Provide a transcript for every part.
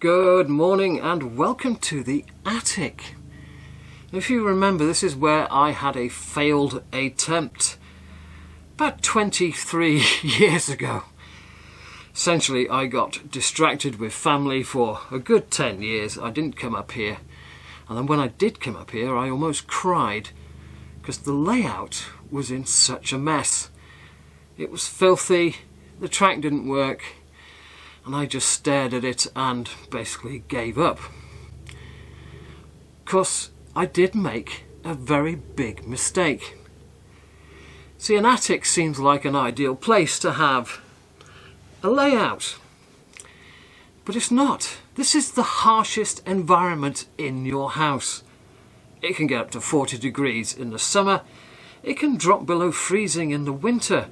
Good morning and welcome to the attic. If you remember, this is where I had a failed attempt about 23 years ago. Essentially, I got distracted with family for a good 10 years. I didn't come up here. And then when I did come up here, I almost cried because the layout was in such a mess. It was filthy, the track didn't work, and I just stared at it and basically gave up. Of course, I did make a very big mistake. See, an attic seems like an ideal place to have a layout, but it's not. This is the harshest environment in your house. It can get up to 40 degrees in the summer. It can drop below freezing in the winter.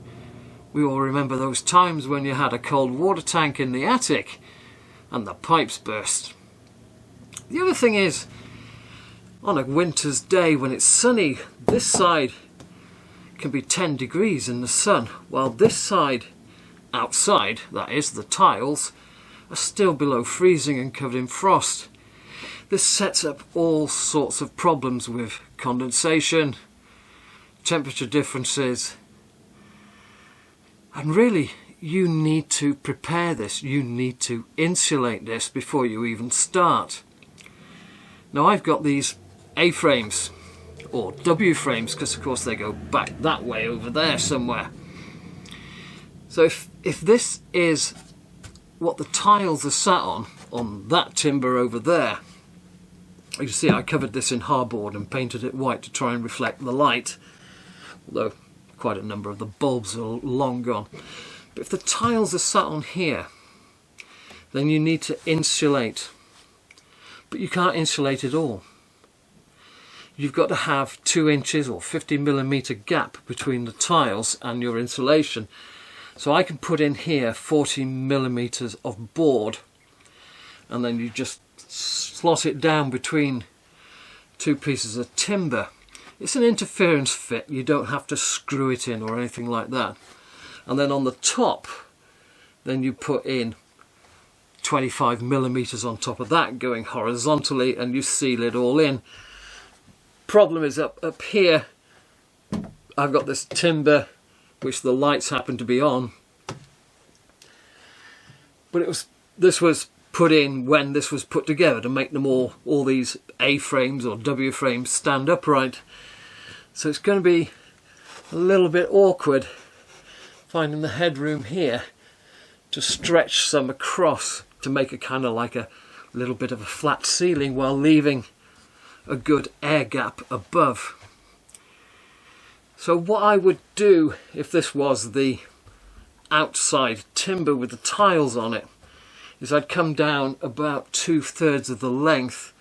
We all remember those times when you had a cold water tank in the attic and the pipes burst. The other thing is, on a winter's day when it's sunny, this side can be 10 degrees in the sun, while this side, outside, that is, the tiles, are still below freezing and covered in frost. This sets up all sorts of problems with condensation, temperature differences, and really you need to prepare this, you need to insulate this before you even start. Now I've got these A-frames, or W-frames, because of course they go back that way over there somewhere. So if this is what the tiles are sat on that timber over there, you see I covered this in hardboard and painted it white to try and reflect the light, although quite a number of the bulbs are long gone. But if the tiles are sat on here, then you need to insulate. But you can't insulate it all. You've got to have 2 inches or 50mm gap between the tiles and your insulation. So I can put in here 40mm of board, and then you just slot it down between 2 pieces of timber. It's an interference fit, you don't have to screw it in or anything like that. And then on the top, then you put in 25mm on top of that going horizontally, and you seal it all in. Problem is up here, I've got this timber which the lights happen to be on, but this was put in when this was put together to make them all these A-frames or W-frames stand upright. So it's going to be a little bit awkward finding the headroom here to stretch some across to make a kind of like a little bit of a flat ceiling while leaving a good air gap above. So what I would do if this was the outside timber with the tiles on it is I'd come down about 2/3 of the length,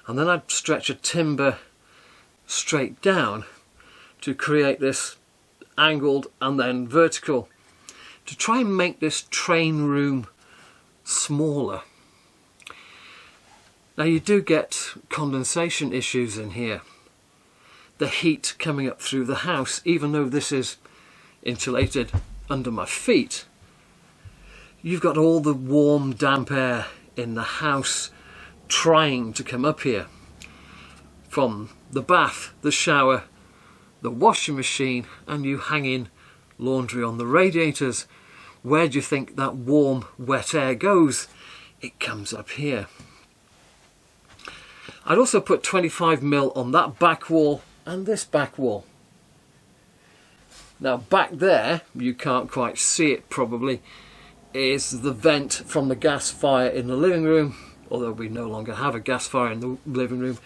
and then I'd stretch a timber straight down to create this angled and then vertical to try and make this train room smaller. Now you do get condensation issues in here. The heat coming up through the house, even though this is insulated under my feet, you've got all the warm damp air in the house trying to come up here from the bath, the shower, the washing machine, and you hanging laundry on the radiators. Where do you think that warm wet air goes? It comes up here. I'd also put 25mm on that back wall and this back wall. Now back there, you can't quite see it probably, is the vent from the gas fire in the living room, although we no longer have a gas fire in the living room.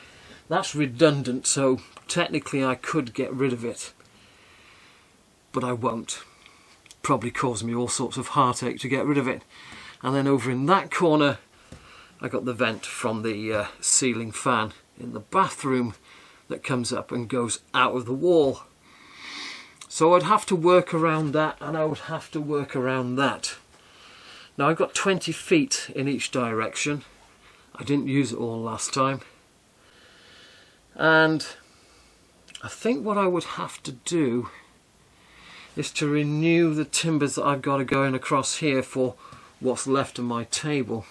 That's redundant, so technically I could get rid of it, but I won't. Probably cause me all sorts of heartache to get rid of it. And then over in that corner I got the vent from the ceiling fan in the bathroom that comes up and goes out of the wall. So I'd have to work around that, and I would have to work around that. Now I've got 20 feet in each direction. I didn't use it all last time. And I think what I would have to do is to renew the timbers that I've got going across here for what's left of my table.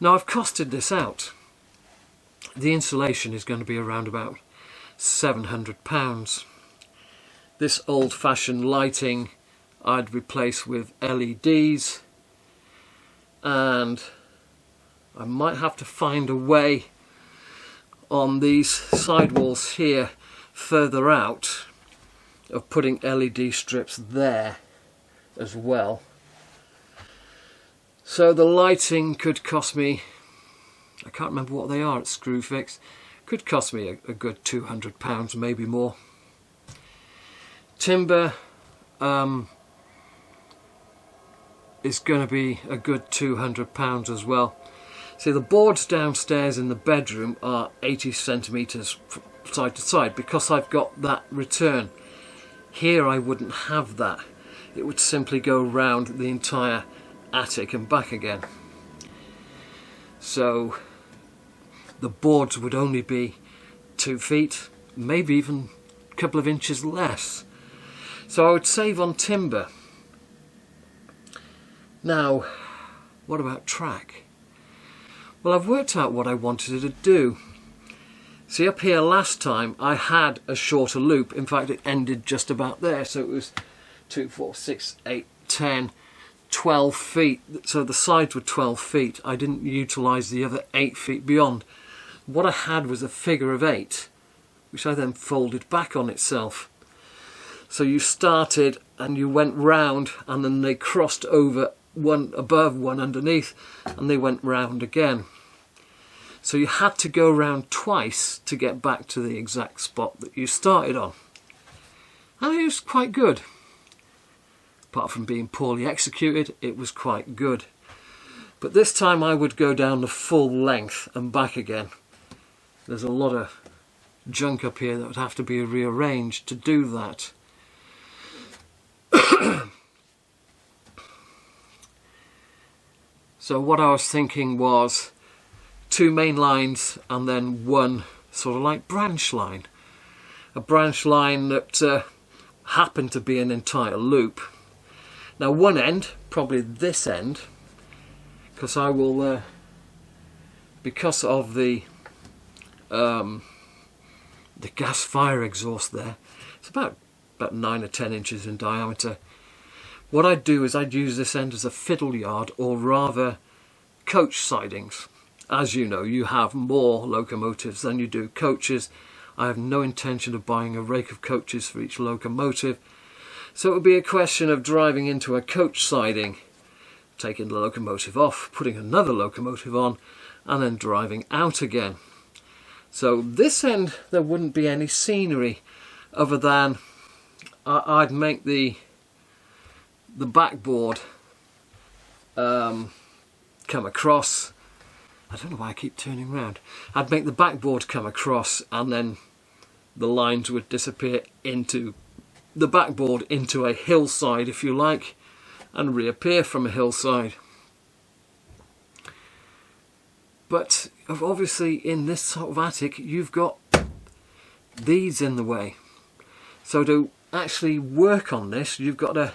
Now I've costed this out. The insulation is going to be around about £700. This old-fashioned lighting I'd replace with LEDs, and I might have to find a way on these sidewalls here further out of putting LED strips there as well. So the lighting could cost me, I can't remember what they are at Screwfix, could cost me a good £200, maybe more. Timber is going to be a good £200 as well. See, the boards downstairs in the bedroom are 80 centimetres side to side because I've got that return. Here I wouldn't have that. It would simply go round the entire attic and back again. So the boards would only be 2 feet, maybe even a couple of inches less. So I would save on timber. Now, what about track? Well, I've worked out what I wanted to do. See, up here last time I had a shorter loop. In fact, it ended just about there. So it was 2, 4, 6, 8, 10, 12 feet. So the sides were 12 feet. I didn't utilise the other 8 feet beyond. What I had was a figure of 8, which I then folded back on itself. So you started and you went round, and then they crossed over, one above, one underneath, and they went round again. So you had to go round twice to get back to the exact spot that you started on. And it was quite good. Apart from being poorly executed, it was quite good. But this time I would go down the full length and back again. There's a lot of junk up here that would have to be rearranged to do that. So what I was thinking was 2 main lines and then one sort of like branch line. A branch line that happened to be an entire loop. Now one end, probably this end, because I will, because of the gas fire exhaust there, it's about 9 or 10 inches in diameter. What I'd do is I'd use this end as a fiddle yard, or rather coach sidings. As you know, you have more locomotives than you do coaches. I have no intention of buying a rake of coaches for each locomotive. So it would be a question of driving into a coach siding, taking the locomotive off, putting another locomotive on, and then driving out again. So this end, there wouldn't be any scenery other than I'd make the backboard come across. I don't know why I keep turning round. I'd make the backboard come across, and then the lines would disappear into the backboard, into a hillside if you like, and reappear from a hillside. But obviously in this sort of attic you've got these in the way. So to actually work on this, you've got to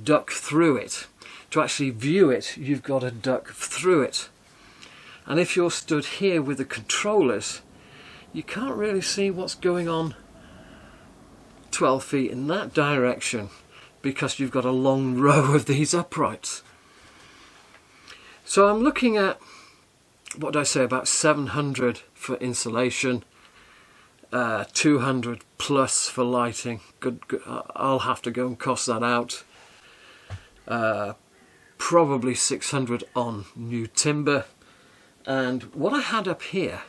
duck through it. To actually view it, you've got to duck through it. And if you're stood here with the controllers, you can't really see what's going on 12 feet in that direction, because you've got a long row of these uprights. So I'm looking at, what did I say, about 700 for insulation, 200 plus for lighting. Good, I'll have to go and cost that out. Probably 600 on new timber. And what I had up here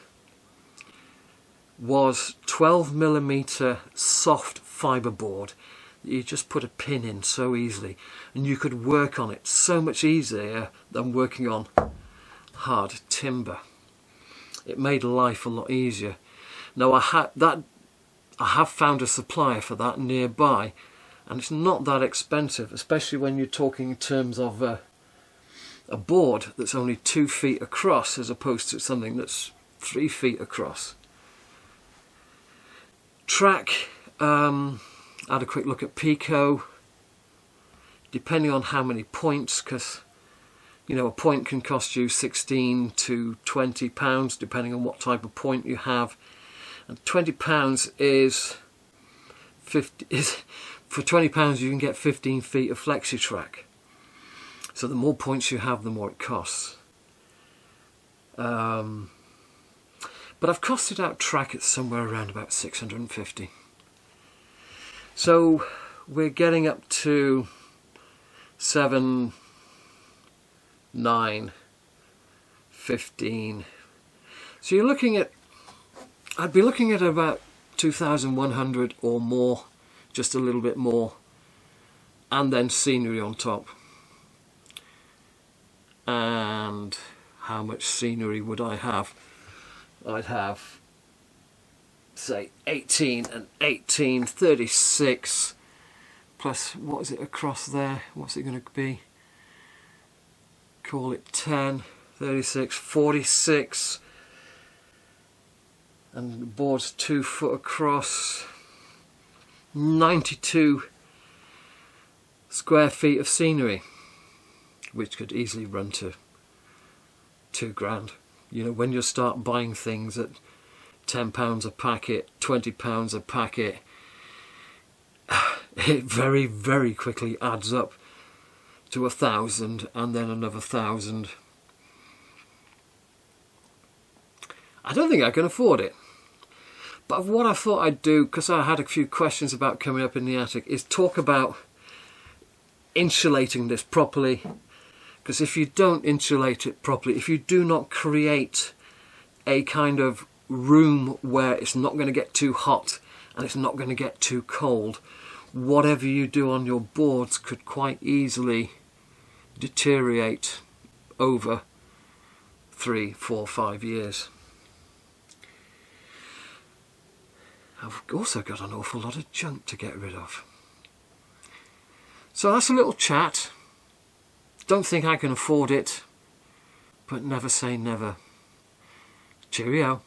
was 12mm soft fiberboard. You just put a pin in so easily, and you could work on it so much easier than working on hard timber. It made life a lot easier. Now I have found a supplier for that nearby, and it's not that expensive, especially when you're talking in terms of a board that's only 2 feet across as opposed to something that's 3 feet across. Track, I had a quick look at Pico, depending on how many points, because You know, a point can cost you £16 to £20 depending on what type of point you have, and £20 is for £20 you can get 15 feet of FlexiTrack. So the more points you have, the more it costs. But I've costed out track at somewhere around about 650. So we're getting up to 7, 9, 15. So you're looking at, I'd be looking at about 2,100 or more, just a little bit more, and then scenery on top. And how much scenery would I have? I'd have, say, 18 and 18, 36, plus, what is it across there? What's it going to be? Call it 10, 36, 46, and the board's 2 foot across, 92 square feet of scenery, which could easily run to £2,000. You know, when you start buying things at £10 a packet, £20 a packet, it very, very quickly adds up to 1,000 and then another 1,000. I don't think I can afford it. But what I thought I'd do, because I had a few questions about coming up in the attic, is talk about insulating this properly. Because if you don't insulate it properly, if you do not create a kind of room where it's not going to get too hot and it's not going to get too cold, whatever you do on your boards could quite easily deteriorate over 3, 4, 5 years. I've also got an awful lot of junk to get rid of. So that's a little chat. Don't think I can afford it, but never say never. Cheerio.